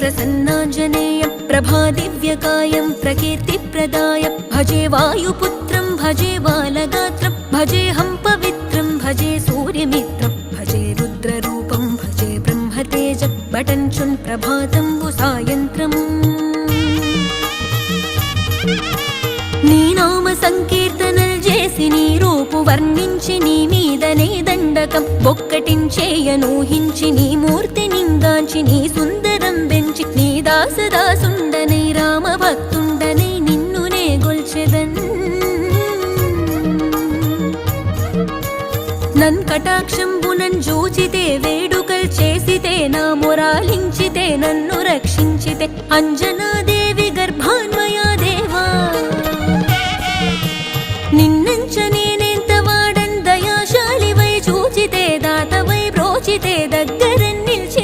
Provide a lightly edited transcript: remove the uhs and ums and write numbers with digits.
प्रसन्नाञ्जनेयं प्रभादिव्यकायं प्रकीर्तिप्रदायं भजे वायुपुत्रं भजे बालगात्रं भजेऽहं पवित्रं भजे सूर्यमित्रं भजे रुद्ररूपं भजे ब्रह्मतेजं बटञ्चुन् प्रभातं सायन्त्रम् నీ నామ సంకీర్తనలు చేసి నీ రూపు వర్ణించి నీ మీదనే దండకం ఒక్కటించేయనూహించి నీ మూర్తి నింగాంచి నీ సుందరం పెంచి నీ దాసదాసుండనై రామ భక్తుండనై నిన్నునే గొల్చెదన్ నన్ కటాక్షంబునన్ జూచితే వేడుకల్ చేసితే నా మొరాలించితే నన్ను రక్షించితే అంజనాదే